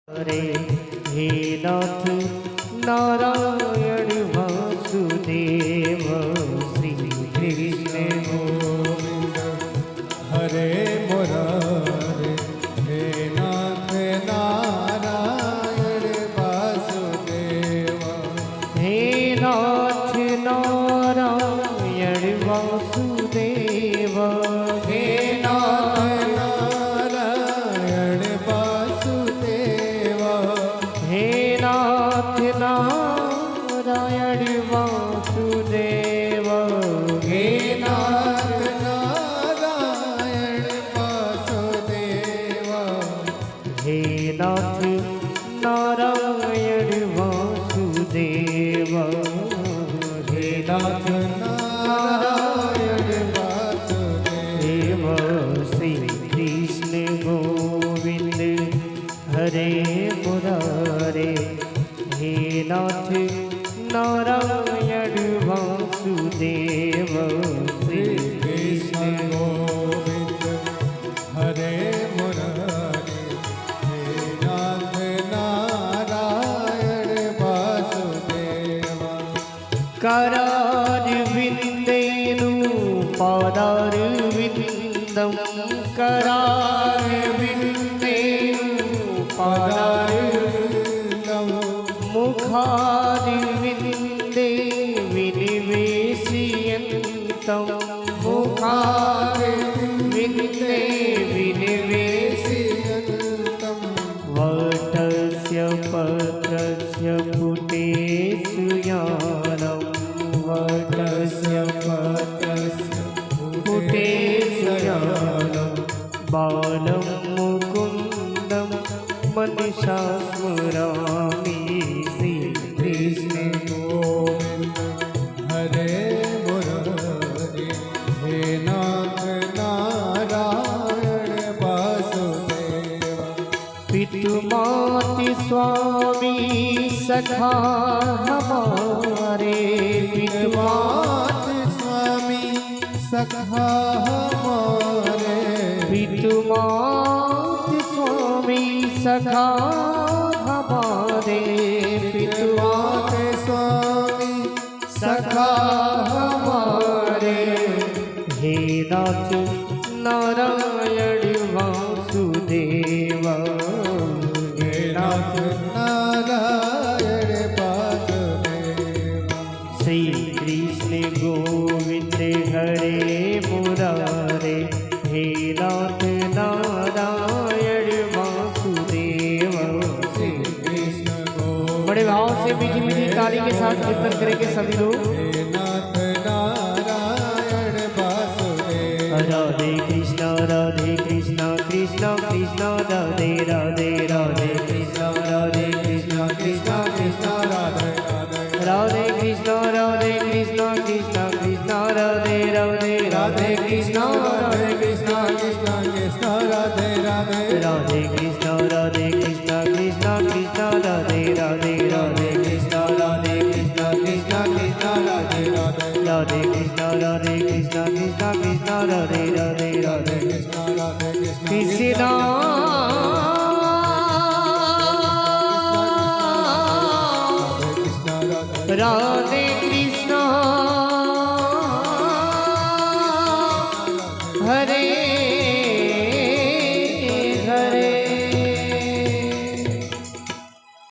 रे हे नाथ नारायण वासुदेव श्री कृष्ण गोविंद हरे मुरारे हे नाथ नारायण वासुदेव हे नाथ नारायण वासुदेव हे नाथ नारायण वासुदेव हे नाथ नारायण वासुदेव हे नाथ नारायण वासुदेव हे नाथ नारायण वासुदेव हे नाथ नारायण वासुदेव श्री कृष्ण गोविंद हरे मुरारे हे नाथ नारायण वासुदेव श्री कृष्ण गोविंद हरे मुरारे हे नाथ नारायण वासुदेव करारविन्देनु पादारविन्दं करारविन्देनु पादारविन्दं मुखारविन्दे विनिवेशयन्तं मुखारविन्दे विनिवेशयन्तं वटस्य पत्रस्य पुटेषु यानं वटस्य पत्रस्य पुटेषु यानं बालं मुकुन्दं मनसा स्मरामि श्रीकृष्ण गोविंद हरे मुरारे हे नाथ नारायण वासुदेव पितुमाति स्वामी सखा हमारे पितुमात स्वामी सखा हमारे पितुमाति स्वामी सखा हमारे पितुमात स्वामी सखा हमारे हे नाथ नारायण वासुदेव हे नाथ नारायण वासुदेव श्री कृष्ण गोविंद हरे मुरारे हे नाथ नारायण वासुदेव श्री कृष्ण गोविंद बड़े भाव से मीठी मीठी ताली के साथ कीर्तन करेंगे सभी लोग। हे नाथ नारायण वासुदेव राधे कृष्ण कृष्ण कृष्ण राधे राधे राधे कृष्ण कृष्ण कृष्ण राधे राधे कृष्ण कृष्ण कृष्ण राधे राधे राधे कृष्ण कृष्ण कृष्ण राधे राधे राधे कृष्ण कृष्ण कृष्ण राधे राधे राधे कृष्ण कृष्ण कृष्ण राधे राधे राधे कृष्ण कृष्ण कृष्ण राधे राधे राधे कृष्ण राधे कृष्ण कृष्ण कृष्ण राधे राधे